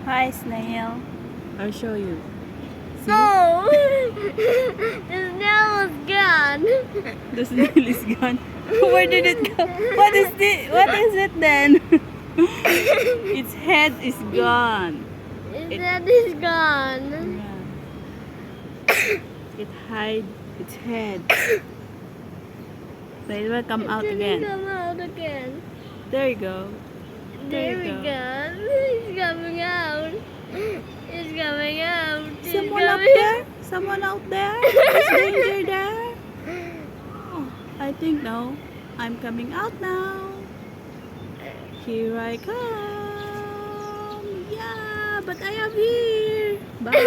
Hi, Snail. I'll show you. See? No! The snail was gone. The snail is gone. Where did it go? What is it then? Its head is gone. Its head is gone. It hide its head. So it will come out It again. didn't come out again. There you go. There we go. It's coming out. It's coming out. It's Someone up coming there? Someone out there? Is danger there? Oh, I think no. I'm coming out now. Here I come. Yeah, but I am here. Bye.